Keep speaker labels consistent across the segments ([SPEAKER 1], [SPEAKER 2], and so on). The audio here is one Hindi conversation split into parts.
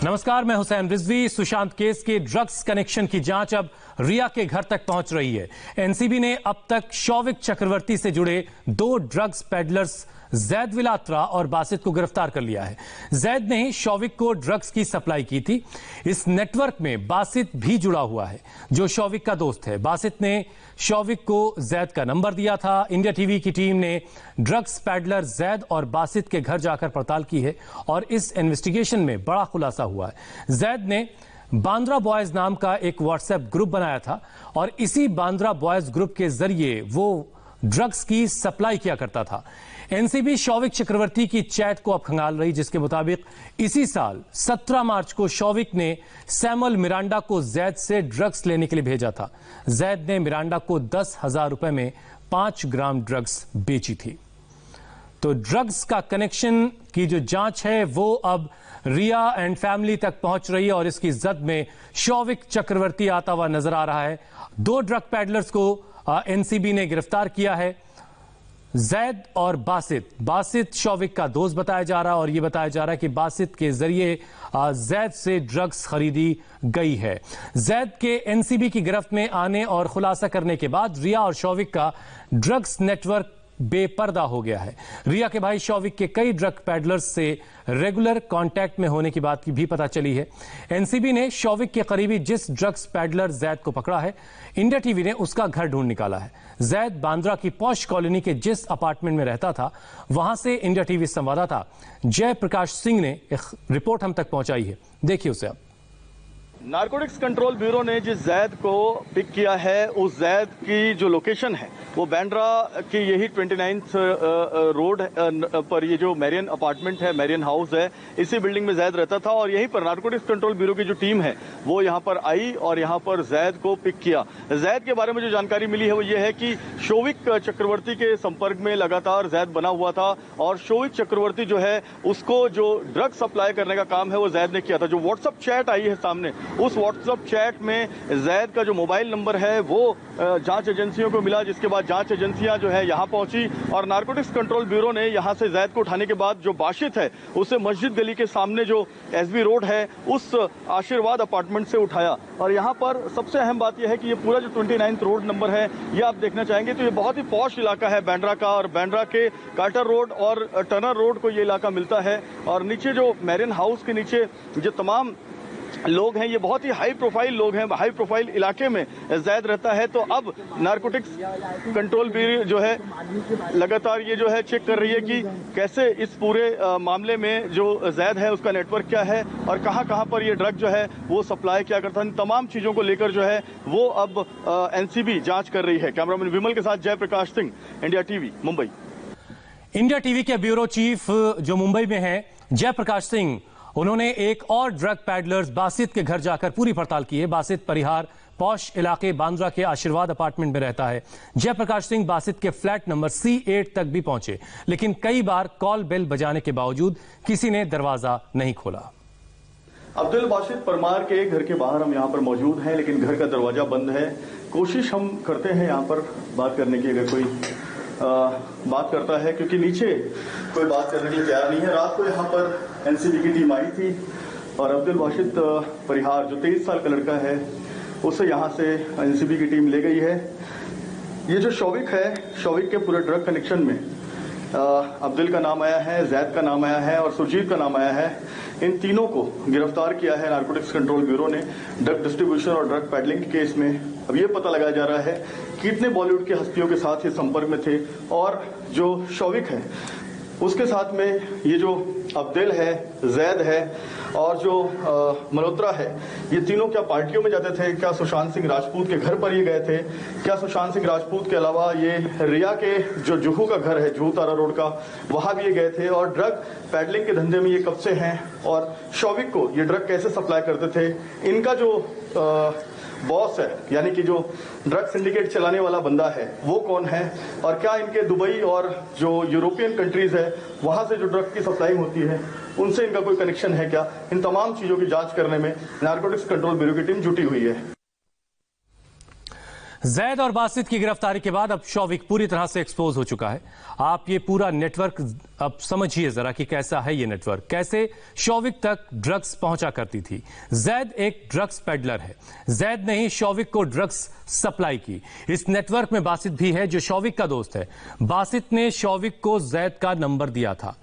[SPEAKER 1] नमस्कार, मैं हुसैन रिजवी। सुशांत केस के ड्रग्स कनेक्शन की जांच अब रिया के घर तक पहुंच रही है। एनसीबी ने अब तक शौविक चक्रवर्ती से जुड़े 2 ड्रग्स पेडलर्स जैद विलात्रा और बासित को गिरफ्तार कर लिया है। जैद ने शौविक को ड्रग्स की सप्लाई की थी। इस नेटवर्क में बासित भी जुड़ा हुआ है, जो शौविक का दोस्त है। बासित ने शौविक को जैद का नंबर दिया था। इंडिया टीवी की टीम ने ड्रग्स पैडलर जैद और बासित के घर जाकर पड़ताल की है और इस इन्वेस्टिगेशन में बड़ा खुलासा हुआ है। जैद ने बांद्रा बॉयज नाम का एक व्हाट्सएप ग्रुप बनाया था और इसी बांद्रा बॉयज ग्रुप के जरिए वो ड्रग्स की सप्लाई किया करता था। एनसीबी शौविक चक्रवर्ती की चैट को अब खंगाल रही, जिसके मुताबिक इसी साल 17 मार्च को शौविक ने सैमुअल मिरांडा को जैद से ड्रग्स लेने के लिए भेजा था। जैद ने मिरांडा को 10,000 रुपए में 5 ग्राम ड्रग्स बेची थी। तो ड्रग्स का कनेक्शन की जो जांच है वो अब रिया एंड फैमिली तक पहुंच रही है और इसकी जद में शौविक चक्रवर्ती आता हुआ नजर आ रहा है। 2 ड्रग पैडलर्स को एनसीबी ने गिरफ्तार किया है, जैद और बासित शौविक का दोस्त बताया जा रहा है और यह बताया जा रहा है कि बासित के जरिए जैद से ड्रग्स खरीदी गई है। जैद के एनसीबी की गिरफ्त में आने और खुलासा करने के बाद रिया और शौविक का ड्रग्स नेटवर्क बेपर्दा हो गया है। रिया के भाई शौविक के कई ड्रग पैडलर्स से रेगुलर कांटेक्ट में होने की बात की भी पता चली है। एनसीबी ने शौविक के करीबी जिस ड्रग्स पैडलर जैद को पकड़ा है, इंडिया टीवी ने उसका घर ढूंढ निकाला है। जैद बांद्रा की पॉश कॉलोनी के जिस अपार्टमेंट में रहता था, वहां से इंडिया टीवी संवाददाता जय प्रकाश सिंह ने एक रिपोर्ट हम तक पहुंचाई है। देखिए उसे अब।
[SPEAKER 2] नारकोटिक्स कंट्रोल ब्यूरो ने जिस जैद को पिक किया है, उस जैद की जो लोकेशन है वो बांद्रा की यही 29th रोड पर ये जो मैरियन अपार्टमेंट है, मैरियन हाउस है, इसी बिल्डिंग में जैद रहता था और यहीं पर नारकोटिक्स कंट्रोल ब्यूरो की जो टीम है वो यहाँ पर आई और यहाँ पर जैद को पिक किया। जैद के बारे में जो जानकारी मिली है वो ये है कि शौविक चक्रवर्ती के संपर्क में लगातार जैद बना हुआ था और शौविक चक्रवर्ती जो है उसको जो ड्रग सप्लाई करने का काम है वो जैद ने किया था। जो व्हाट्सएप चैट आई है सामने, उस व्हाट्सएप चैट में जैद का जो मोबाइल नंबर है वो जांच एजेंसियों को मिला, जिसके बाद जांच एजेंसियां जो है यहां पहुंची और नारकोटिक्स कंट्रोल ब्यूरो ने यहां से जैद को उठाने के बाद जो बासित है उसे मस्जिद गली के सामने जो एसबी रोड है उस आशीर्वाद अपार्टमेंट से उठाया। और यहां पर सबसे अहम बात यह है कि ये पूरा जो 29th रोड नंबर है ये आप देखना चाहेंगे तो ये बहुत ही पॉश इलाका है बांद्रा का और बांद्रा के कार्टर रोड और टर्नर रोड को ये इलाका मिलता है। और नीचे जो मैरियन हाउस के नीचे जो तमाम लोग हैं ये बहुत ही हाई प्रोफाइल लोग हैं, हाई प्रोफाइल इलाके में जैद रहता है। तो अब नारकोटिक्स कंट्रोल ब्यूरो जो है लगातार ये जो है चेक कर रही है कि कैसे इस पूरे मामले में जो जैद है उसका नेटवर्क क्या है और कहां पर ये ड्रग जो है वो सप्लाई क्या करता है। इन तमाम चीजों को लेकर जो है वो अब एनसीबी जांच कर रही है। कैमरामैन विमल के साथ Jai Prakash Singh, India TV, Mumbai.
[SPEAKER 1] India TV के ब्यूरो चीफ जो मुंबई में है, जय प्रकाश सिंह, उन्होंने एक और ड्रग पैडलर्स बासित के घर जाकर पूरी पड़ताल की है। बासित परिहार पॉश इलाके बांद्रा के आशीर्वाद अपार्टमेंट में रहता है। जयप्रकाश सिंह बासित के फ्लैट नंबर C8 तक भी पहुंचे, लेकिन कई बार कॉल बेल बजाने के बावजूद किसी ने दरवाजा नहीं खोला।
[SPEAKER 2] अब्दुल बासित परमार के घर के बाहर हम यहाँ पर मौजूद हैं, लेकिन घर का दरवाजा बंद है। कोशिश हम करते हैं यहाँ पर बात करने की, अगर कोई बात करता है, क्योंकि नीचे कोई बात करने के लिए तैयार नहीं है। रात को यहाँ पर एनसीबी की टीम आई थी और अब्दुल बासित परिहार जो 23 साल का लड़का है उसे यहाँ से एनसीबी की टीम ले गई है। ये जो शौविक है, शौविक के पूरे ड्रग कनेक्शन में अब्दुल का नाम आया है, जैद का नाम आया है और सुरजीत का नाम आया है। इन तीनों को गिरफ्तार किया है नारकोटिक्स कंट्रोल ब्यूरो ने ड्रग डिस्ट्रीब्यूशन और ड्रग पैडलिंग के केस में। अब ये पता लगाया जा रहा है कि कितने बॉलीवुड की हस्तियों के साथ ये संपर्क में थे और जो शौविक है उसके साथ में ये जो अब्दुल है, जैद है और जो मल्होत्रा है, ये तीनों क्या पार्टियों में जाते थे? क्या सुशांत सिंह राजपूत के घर पर ये गए थे? क्या सुशांत सिंह राजपूत के अलावा ये रिया के जो जुहू का घर है, जुहू तारा रोड का, वहां भी ये गए थे? और ड्रग पैडलिंग के धंधे में ये कब से हैं और शौविक को ये ड्रग कैसे सप्लाई करते थे? इनका जो बॉस है, यानी कि जो ड्रग सिंडिकेट चलाने वाला बंदा है, वो कौन है? और क्या इनके दुबई और जो यूरोपियन कंट्रीज है वहां से जो ड्रग की सप्लाई होती है उनसे इनका कोई कनेक्शन है क्या? इन तमाम चीजों की जांच करने में नारकोटिक्स कंट्रोल ब्यूरो की टीम जुटी हुई है।
[SPEAKER 1] जैद और बासित की गिरफ्तारी के बाद अब शौविक पूरी तरह से एक्सपोज हो चुका है। आप ये पूरा नेटवर्क अब समझिए जरा कि कैसा है ये नेटवर्क, कैसे शौविक तक ड्रग्स पहुंचा करती थी। जैद एक ड्रग्स पेडलर है। जैद ने ही शौविक को ड्रग्स सप्लाई की। इस नेटवर्क में बासित भी है जो शौविक का दोस्त है। बासित ने शौविक को जैद का नंबर दिया था।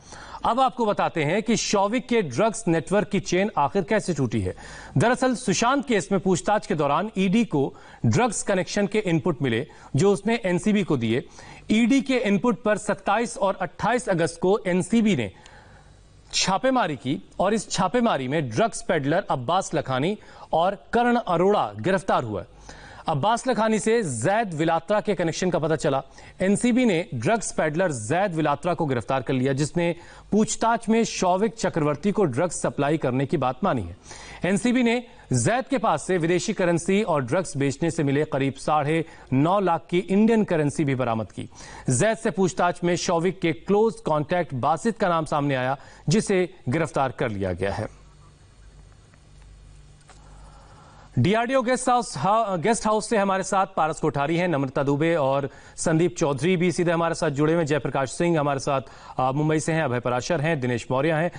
[SPEAKER 1] अब आपको बताते हैं कि शौविक के ड्रग्स नेटवर्क की चेन आखिर कैसे टूटी है। दरअसल सुशांत केस में पूछताछ के दौरान ईडी को ड्रग्स कनेक्शन के इनपुट मिले जो उसने एनसीबी को दिए। ईडी के इनपुट पर 27 और 28 अगस्त को एनसीबी ने छापेमारी की और इस छापेमारी में ड्रग्स पेडलर अब्बास लखानी और करण अरोड़ा गिरफ्तार हुआ। अब्बास लखानी से जैद विलात्रा के कनेक्शन का पता चला। एनसीबी ने ड्रग्स पेडलर जैद विलात्रा को गिरफ्तार कर लिया जिसने पूछताछ में शौविक चक्रवर्ती को ड्रग्स सप्लाई करने की बात मानी है। एनसीबी ने जैद के पास से विदेशी करेंसी और ड्रग्स बेचने से मिले करीब 9.5 लाख की इंडियन करेंसी भी बरामद की। जैद से पूछताछ में शौविक के क्लोज कॉन्टैक्ट बासित का नाम सामने आया जिसे गिरफ्तार कर लिया गया है। डीआरडीओ गेस्ट हाउस से हमारे साथ पारस कोठारी हैं, नम्रता दुबे और संदीप चौधरी भी सीधे हमारे साथ जुड़े हुए। जयप्रकाश सिंह हमारे साथ मुंबई से हैं, अभय पराशर हैं, दिनेश मौर्य हैं।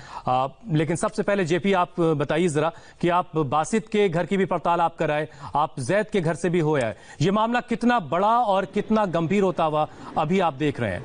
[SPEAKER 1] लेकिन सबसे पहले जेपी आप बताइए जरा कि आप बासित के घर की भी पड़ताल आप कराए, आप जैद के घर से भी हो आए। ये मामला कितना बड़ा और कितना गंभीर होता हुआ अभी आप देख रहे हैं?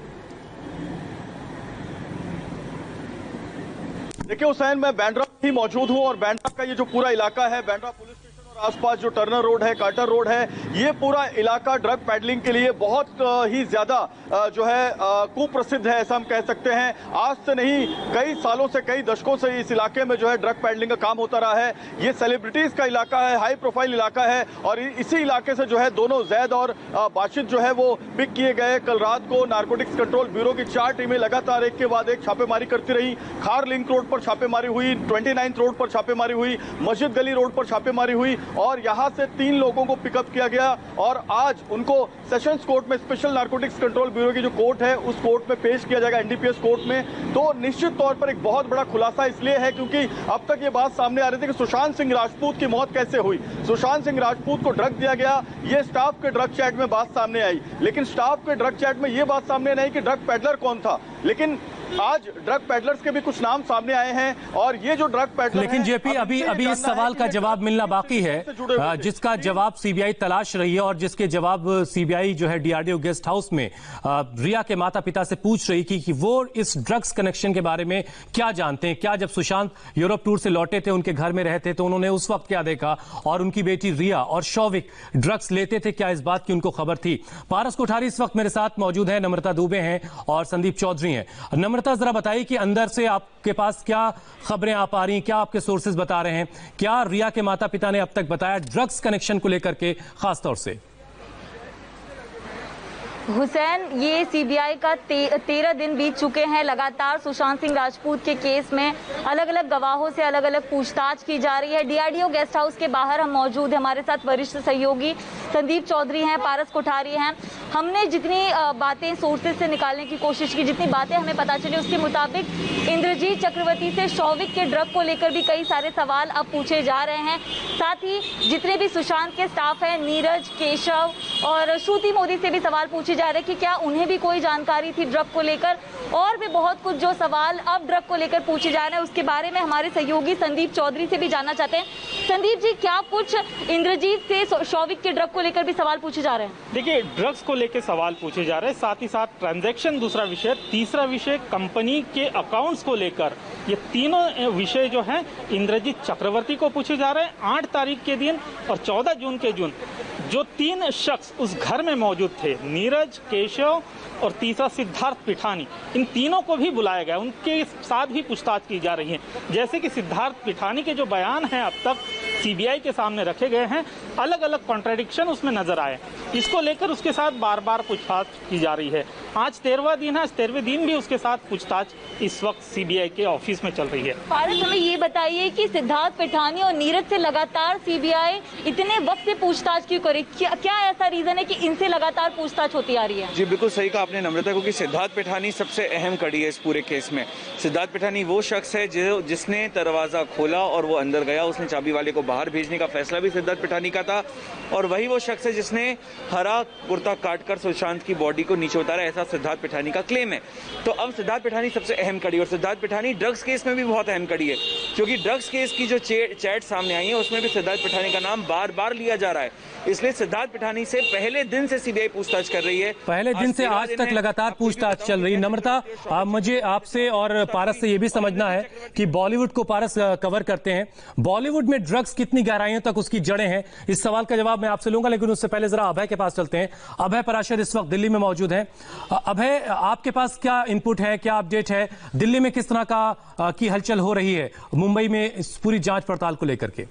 [SPEAKER 2] देखिए हुसैन, मैं बैंड्रा ही मौजूद हूं और बैंड्रा का ये जो पूरा इलाका है, बैंड्रा पुलिस आसपास जो टर्नर रोड है, कार्टर रोड है, ये पूरा इलाका ड्रग पैडलिंग के लिए बहुत ही ज्यादा जो है कुप्रसिद्ध है, ऐसा हम कह सकते हैं। आज से नहीं, कई सालों से, कई दशकों से इस इलाके में जो है ड्रग पैडलिंग का काम होता रहा है। ये सेलिब्रिटीज का इलाका है, हाई प्रोफाइल इलाका है और इसी इलाके से जो है दोनों जैद और बासित जो है वो पिक किए गए। कल रात को नारकोटिक्स कंट्रोल ब्यूरो की 4 टीमें लगातार एक के बाद एक छापेमारी करती रही। खार लिंक रोड पर छापेमारी हुई, 29 रोड पर छापेमारी हुई, मस्जिद गली रोड पर छापेमारी हुई और यहां से 3 लोगों को पिकअप किया गया और आज उनको सेशंस कोर्ट में, स्पेशल नारकोटिक्स कंट्रोल ब्यूरो की जो कोर्ट है उस कोर्ट में पेश किया जाएगा, एनडीपीएस कोर्ट में। तो निश्चित तौर पर एक बहुत बड़ा खुलासा इसलिए है क्योंकि अब तक ये बात सामने आ रही थी कि सुशांत सिंह राजपूत की मौत कैसे हुई। सुशांत सिंह राजपूत को ड्रग दिया गया, ये स्टाफ के ड्रग चैट में बात सामने आई, लेकिन स्टाफ के ड्रग चैट में ये बात सामने नहीं कि ड्रग पेडलर कौन था। लेकिन आज ड्रग पेडलर्स के भी कुछ नाम सामने आए हैं और ये जो ड्रग पेडलर,
[SPEAKER 1] लेकिन जेपी अभी इस सवाल का जवाब मिलना बाकी है, जिसका जवाब सीबीआई तलाश रही है और जिसके जवाब सीबीआई जो है डीआरडीओ गेस्ट हाउस में रिया के माता पिता से पूछ रही थी कि वो इस ड्रग्स कनेक्शन के बारे में क्या जानते हैं। क्या जब सुशांत यूरोप टूर से लौटे थे, उनके घर में रहते तो उन्होंने उस वक्त क्या देखा और उनकी बेटी रिया और शौविक ड्रग्स लेते थे, क्या इस बात की उनको खबर थी? पारस कोठारी इस वक्त मेरे साथ मौजूद है, नम्रता दुबे हैं और संदीप चौधरी हैं। नम्रता, जरा बताइए कि अंदर से आपके पास क्या खबरें आ पा रही हैं, क्या आपके सोर्सेज बता रहे हैं, क्या रिया के माता पिता ने अब तक बताया ड्रग्स कनेक्शन को लेकर के खासतौर से?
[SPEAKER 3] हुसैन, ये सीबीआई का 13 दिन बीत चुके हैं। लगातार सुशांत सिंह राजपूत के केस में अलग अलग गवाहों से अलग अलग पूछताछ की जा रही है। डीआरडीओ गेस्ट हाउस के बाहर हम मौजूद हैं, हमारे साथ वरिष्ठ सहयोगी संदीप चौधरी हैं, पारस कोठारी हैं। हमने जितनी बातें सोर्सेज से निकालने की कोशिश की, जितनी बातें हमें पता चली, उसके मुताबिक इंद्रजीत चक्रवर्ती से शौविक के ड्रग को लेकर भी कई सारे सवाल अब पूछे जा रहे हैं। साथ ही जितने भी सुशांत के स्टाफ हैं, नीरज, केशव और श्रुति मोदी से भी सवाल पूछे जा रहे कि क्या उन्हें भी कोई जानकारी थी ड्रग को लेकर, और भी बहुत कुछ जो सवाल अब ड्रग को लेकर पूछे जा रहे हैं उसके बारे में हमारे सहयोगी संदीप चौधरी से भी जानना चाहते हैं। संदीप जी, क्या कुछ इंद्रजीत से शौविक के ड्रग को लेकर भी सवाल पूछे जा रहे हैं?
[SPEAKER 4] देखिए, ड्रग्स को लेकर सवाल पूछे जा रहे हैं, साथ ही साथ ट्रांजैक्शन दूसरा विषय, तीसरा विषय कंपनी के अकाउंट्स को लेकर। ये तीनों विषय जो हैं इंद्रजीत चक्रवर्ती को पूछे जा रहे हैं। 8 तारीख के दिन और 14 जून के दिन जो 3 शख्स उस घर में मौजूद थे, नीरज, केशव और तीसरा सिद्धार्थ पिठानी, इन तीनों को भी बुलाया गया, उनके साथ भी पूछताछ की जा रही है। जैसे कि सिद्धार्थ पिठानी के जो बयान हैं अब तक सीबीआई के सामने रखे गए हैं, अलग अलग कॉन्ट्राडिक्शन उसमें नजर आए, इसको लेकर उसके साथ बार बार पूछताछ की जा रही है। आज 13वां दिन है, 13वें दिन भी उसके साथ पूछताछ इस वक्त सीबीआई के ऑफिस में चल रही है।
[SPEAKER 3] पारस, हमें ये बताइए कि सिद्धार्थ पिठानी और नीरज से लगातार सीबीआई इतने वक्त से पूछताछ क्यों करे? क्या ऐसा रीजन है कि इनसे लगातार पूछताछ होती आ रही है?
[SPEAKER 5] जी बिल्कुल सही कहा आपने नम्रता, क्योंकि सिद्धार्थ पिठानी सबसे अहम कड़ी है इस पूरे केस में। सिद्धार्थ पिठानी वो शख्स है जिसने दरवाजा खोला और वो अंदर गया, उसने चाबी वाले को बाहर भेजने का फैसला भी सिद्धार्थ पिठानी का था, और वही वो शख्स है जिसने हरा कुर्ता काटकर सुशांत की बॉडी को नीचे उतारा, ऐसा सिद्धार्थ पिठानी का क्लेम है। तो अब सिद्धार्थ पिठानी सबसे अहम कड़ी, और सिद्धार्थ पिठानी ड्रग्स केस में भी बहुत अहम कड़ी है, क्योंकि ड्रग्स केस की जो चैट सामने आई है उसमें भी सिद्धार्थ पिठानी का नाम बार बार लिया जा रहा है। इसलिए सिद्धार्थ पिठानी से पहले दिन से सीबीआई पूछताछ कर रही है,
[SPEAKER 1] पहले दिन से आज तक लगातार पूछताछ चल रही है। नम्रता, मुझे आपसे और पारस से यह भी समझना है कि बॉलीवुड को पारस कवर करते हैं, बॉलीवुड में ड्रग्स कितनी गहराइयों तक उसकी जड़ें हैं, इस सवाल का जवाब मैं आपसे लूंगा, लेकिन उससे पहले जरा अभय के पास चलते हैं। अभय पराशर इस वक्त दिल्ली में मौजूद हैं। अभय, आपके पास क्या इनपुट है, क्या अपडेट है? दिल्ली में किस तरह का की हलचल हो रही है मुंबई में इस पूरी जांच पड़ताल को लेकर के?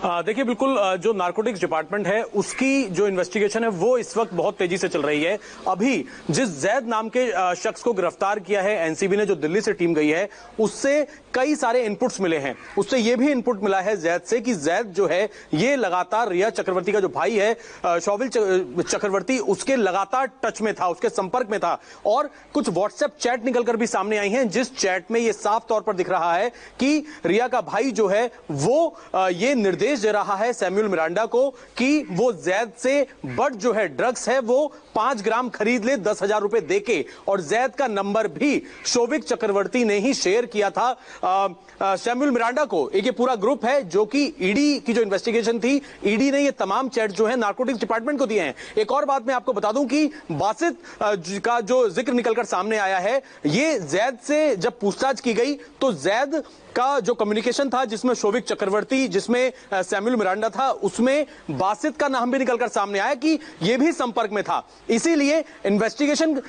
[SPEAKER 6] देखिए, बिल्कुल जो नारकोटिक्स डिपार्टमेंट है उसकी जो इन्वेस्टिगेशन है वो इस वक्त बहुत तेजी से चल रही है। अभी जिस जैद नाम के शख्स को गिरफ्तार किया है एनसीबी ने, जो दिल्ली से टीम गई है, उससे कई सारे इनपुट्स मिले हैं। उससे ये भी इनपुट मिला है जैद से कि जैद जो है ये लगातार रिया चक्रवर्ती का जो भाई है शौविल चक्रवर्ती, उसके लगातार टच में था, उसके संपर्क में था, और कुछ व्हाट्सएप चैट निकलकर भी सामने आई हैं जिस चैट में ये साफ तौर पर दिख रहा है कि रिया का भाई जो है वो ये निर्देश दे रहा है सैमुअल मिरांडा को कि वो जैद से बट जो है ड्रग्स है वो 5 ग्राम खरीद ले 10,000 रुपए देके, और जैद का नंबर भी शोविक चक्रवर्ती ने ही शेयर किया था सैमुअल मिरांडा को। एक ये पूरा ग्रुप है जो कि ईडी की जो इन्वेस्टिगेशन थी, ईडी ने ये तमाम चैट जो है नारकोटिक्स डिपार्टमेंट को दिए हैं। एक और बात मैं आपको बता दूं कि बासित का जो जिक्र निकलकर सामने आया है, ये जैद से जब पूछताछ की गई तो जैद का जो कम्युनिकेशन था जिसमें शोविक चक्रवर्ती, जिसमें सैमुअल मिरांडा था, उसमें बासित का नाम भी निकलकर सामने आया कि यह भी संपर्क में था। इसीलिए इन्वेस्टिगेशन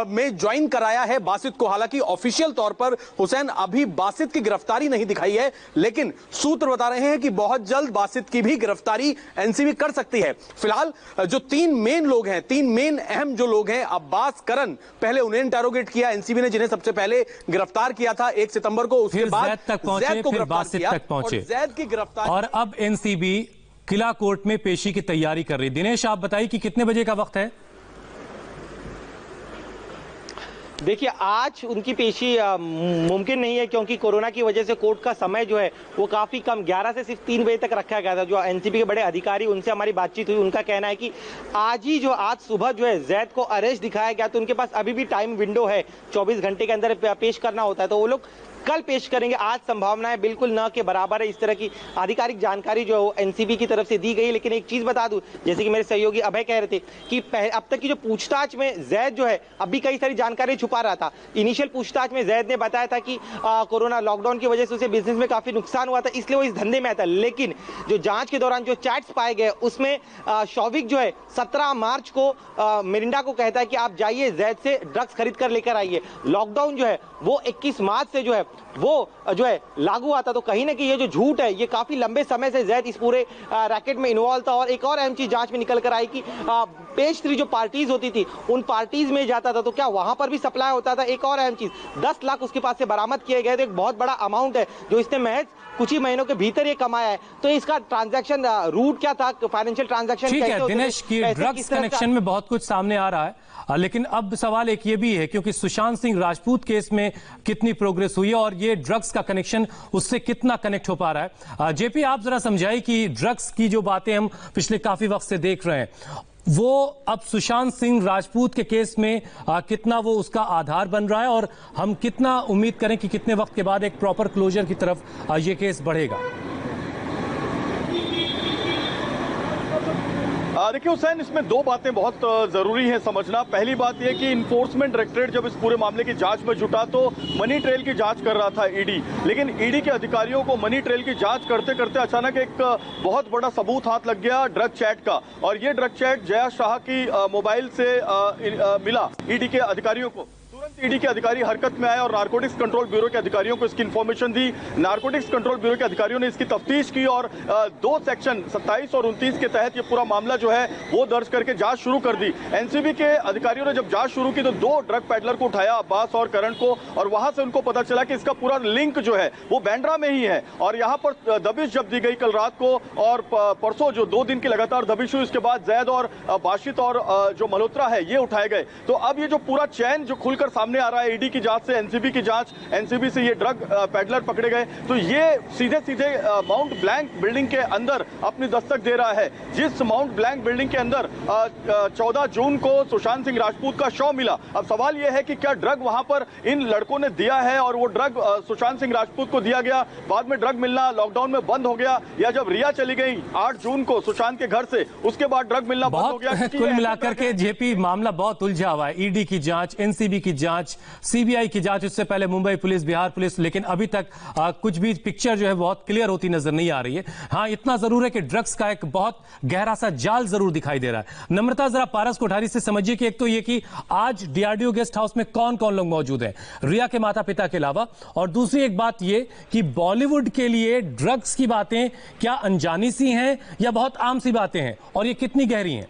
[SPEAKER 6] में ज्वाइन कराया है बासित को। हालांकि ऑफिशियल तौर पर हुसैन अभी बासित की गिरफ्तारी नहीं दिखाई है, लेकिन सूत्र बता रहे हैं कि बहुत जल्द बासित की भी गिरफ्तारी एनसीबी कर सकती है। फिलहाल जो 3 मेन लोग हैं, 3 मेन अहम जो लोग हैं, अब्बास, करण, पहले उन्हें इंटरोगेट किया एनसीबी ने, जिन्हें सबसे पहले गिरफ्तार किया था 1 सितंबर को। उसके बाद
[SPEAKER 1] पहुंचे, फिर बासित तक पहुंचे,
[SPEAKER 6] जैद की गिरफ्तारी,
[SPEAKER 1] और अब एनसीबी किला कोर्ट में पेशी की तैयारी कर रही। दिनेश, आप बताइए कि कितने बजे का वक्त है?
[SPEAKER 7] देखिए, आज उनकी पेशी मुमकिन नहीं है क्योंकि कोरोना की वजह से कोर्ट का समय जो है वो काफ़ी कम, 11 से सिर्फ 3 बजे तक रखा गया था। जो एनसीबी के बड़े अधिकारी, उनसे हमारी बातचीत हुई, उनका कहना है कि आज सुबह जो है जैद को अरेस्ट दिखाया गया, तो उनके पास अभी भी टाइम विंडो है, 24 घंटे के अंदर पेश करना होता है, तो वो लोग कल पेश करेंगे। आज संभावनाएं बिल्कुल न के बराबर है। इस तरह की आधिकारिक जानकारी जो है एनसीबी की तरफ से दी गई। लेकिन एक चीज बता दूं, जैसे कि मेरे सहयोगी अभय कह रहे थे कि अब तक की जो पूछताछ में जैद जो है अभी कई सारी जानकारी छुपा रहा था। इनिशियल पूछताछ में जैद ने बताया था कि कोरोना लॉकडाउन की वजह से उसे बिजनेस में काफी नुकसान हुआ था, इसलिए वो इस धंधे में आया था। लेकिन जो जांच के दौरान जो चैट्स पाए गए उसमें शौविक जो है 17 मार्च को मिरिंडा को कहता है कि आप जाइए जैद से ड्रग्स खरीद कर लेकर आइए। लॉकडाउन जो है वो 21 मार्च से जो है वो जो है लागू आता। तो कहीं ना कहीं ये जो झूठ है, ये काफी लंबे समय से जैद इस पूरे रैकेट में इन्वॉल्व था। और एक और अहम चीज जांच में निकल कर आई कि पेज 3 जो पार्टीज होती थी, उन पार्टीज में जाता था तो क्या वहां पर भी सप्लाई होता था। एक और अहम चीज, 10 लाख उसके पास से बरामद किए गए थे। एक बहुत बड़ा अमाउंट है जो इसने महज कुछ ही महीनों के भीतर ये कमाया है। तो इसका ट्रांजैक्शन रूट क्या था, फाइनेंशियल ट्रांजैक्शन
[SPEAKER 1] ठीक है दिनेश, की ड्रग्स कनेक्शन में बहुत कुछ सामने आ रहा है, लेकिन अब सवाल एक ये भी है क्योंकि सुशांत सिंह राजपूत केस में कितनी प्रोग्रेस हुई है और ये ड्रग्स का कनेक्शन उससे कितना कनेक्ट हो पा रहा है। जेपी, आप जरा समझाइए कि ड्रग्स की जो बातें हम पिछले काफी वक्त से देख रहे हैं, वो अब सुशांत सिंह राजपूत के केस में कितना वो उसका आधार बन रहा है, और हम कितना उम्मीद करें कि कितने वक्त के बाद एक प्रॉपर क्लोजर की तरफ ये केस बढ़ेगा।
[SPEAKER 2] देखिए हुसैन, इसमें 2 बातें बहुत जरूरी है समझना। पहली बात यह कि इन्फोर्समेंट डायरेक्टरेट जब इस पूरे मामले की जांच में जुटा तो मनी ट्रेल की जांच कर रहा था ईडी, लेकिन ईडी के अधिकारियों को मनी ट्रेल की जांच करते करते अचानक एक बहुत बड़ा सबूत हाथ लग गया ड्रग चैट का। और ये ड्रग चैट जया शाह की मोबाइल से मिला ईडी के अधिकारियों को। तुरंत ईडी के अधिकारी हरकत में आए और नारकोटिक्स कंट्रोल ब्यूरो के अधिकारियों को इसकी इंफॉर्मेशन दी। नारकोटिक्स कंट्रोल ब्यूरो के अधिकारियों ने इसकी तफ्तीश की और 2 सेक्शन 27 और 29 के तहत ये पूरा मामला जो है वो दर्ज करके जांच शुरू कर दी। एनसीबी के अधिकारियों ने जब जांच शुरू की तो 2 ड्रग पेडलर को उठाया, अब्बास और करण को, और वहां से उनको पता चला कि इसका पूरा लिंक जो है वो बांद्रा में ही है और यहाँ पर दबिश जब दी गई कल रात को और परसों जो 2 दिन की लगातार दबिश हुई उसके बाद जैद और बाशित और जो मल्होत्रा है ये उठाए गए। तो अब ये जो पूरा चैन जो खुलकर सामने आ रहा है ईडी की जांच से, एनसीबी की जांच, एनसीबी से ये ड्रग पेडलर पकड़े गए, तो ये सीधे सीधे माउंट ब्लैंक बिल्डिंग के अंदर अपनी दस्तक दे रहा है। जिस माउंट ब्लैंक बिल्डिंग के अंदर 14 जून को सुशांत सिंह राजपूत का शव मिला, अब सवाल यह है कि क्या ड्रग वहां पर इन लड़कों ने दिया है और वो ड्रग सुशांत सिंह राजपूत को दिया गया, बाद में ड्रग मिलना लॉकडाउन में बंद हो गया, या जब रिया चली गई 8 जून को सुशांत के घर से उसके बाद ड्रग मिलना बंद हो गया।
[SPEAKER 1] कुल मिलाकर के जेपी मामला बहुत उलझा हुआ है। ईडी की जांच, एनसीबी की जांच, सीबीआई की जांच, उससे पहले मुंबई पुलिस, बिहार पुलिस, लेकिन अभी तक कुछ भी पिक्चर जो है बहुत क्लियर होती नजर नहीं आ रही है। हाँ, इतना जरूर है कि ड्रग्स का एक बहुत गहरा सा जाल जरूर दिखाई दे रहा है। नम्रता, जरा पारस कोठारी से समझिए कि एक तो ये कि आज डीआरडीओ गेस्ट हाउस में कौन कौन लोग मौजूद हैं रिया के माता पिता के अलावा, और दूसरी एक बात ये कि बॉलीवुड के लिए ड्रग्स की बातें क्या अनजानी सी हैं या बहुत आम सी बातें हैं, और ये कितनी गहरी हैं?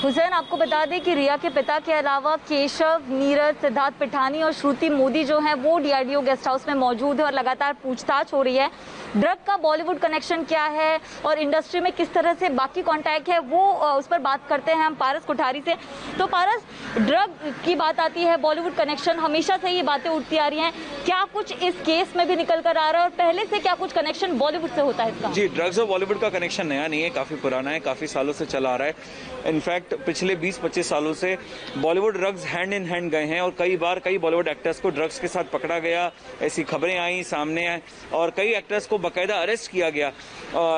[SPEAKER 3] हुसैन, आपको बता दें कि रिया के पिता के अलावा केशव, नीरज, सिद्धार्थ पिठानी और श्रुति मोदी जो हैं वो डीआरडीओ गेस्ट हाउस में मौजूद है और लगातार पूछताछ हो रही है। ड्रग का बॉलीवुड कनेक्शन क्या है और इंडस्ट्री में किस तरह से बाकी कॉन्टैक्ट है वो उस पर बात करते हैं हम पारस कोठारी से। तो पारस, ड्रग की बात आती है, बॉलीवुड कनेक्शन, हमेशा से ये बातें उठती आ रही हैं, क्या कुछ इस केस में भी निकल कर आ रहा है और पहले से क्या कुछ कनेक्शन बॉलीवुड से होता है इसका?
[SPEAKER 5] जी, ड्रग्स और बॉलीवुड का कनेक्शन नया नहीं है, काफी पुराना है, काफी सालों से चला आ रहा है। इनफैक्ट पिछले 20-25 सालों से Bollywood drugs hand in hand गए हैं और कई बार कई बॉलीवुड एक्टर्स को ड्रग्स के साथ पकड़ा गया, ऐसी खबरें आई सामने आए और कई एक्टर्स को बाकायदा अरेस्ट किया गया।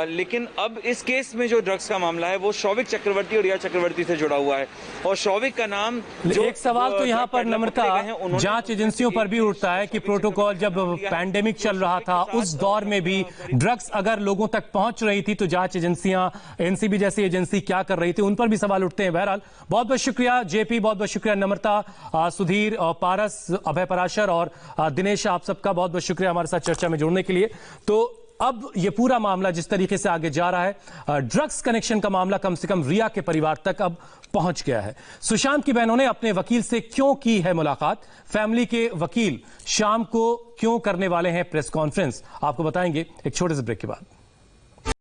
[SPEAKER 5] लेकिन अब इस केस में जो ड्रग्स का मामला है वो शौविक चक्रवर्ती और रिया चक्रवर्ती से जुड़ा हुआ है और शौविक का नाम जो
[SPEAKER 1] एक सवाल तो यहाँ पर नम्रता जांच एजेंसियों पर भी उठता है कि प्रोटोकॉल जब पैंडेमिक चल रहा था उस दौर में भी ड्रग्स अगर लोगों तक पहुंच रही थी तो जांच एजेंसियां, एनसीबी जैसी एजेंसी क्या कर रही थी, उन पर भी सवाल उठते हैं। बहरहाल बहुत बहुत शुक्रिया जेपी, बहुत बहुत शुक्रिया नम्रता, सुधीर और पारस, अभय पराशर और दिनेश, आप सबका बहुत बहुत शुक्रिया हमारे साथ चर्चा में जुड़ने के लिए। तो अब ये पूरा मामला जिस तरीके से आगे जा रहा है, ड्रग्स कनेक्शन का मामला कम से कम रिया के परिवार तक अब पहुंच गया है। सुशांत की बहनों ने अपने वकील से क्यों की है मुलाकात, फैमिली के वकील शाम को क्यों करने वाले हैं प्रेस कॉन्फ्रेंस, आपको बताएंगे एक छोटे से ब्रेक के बाद।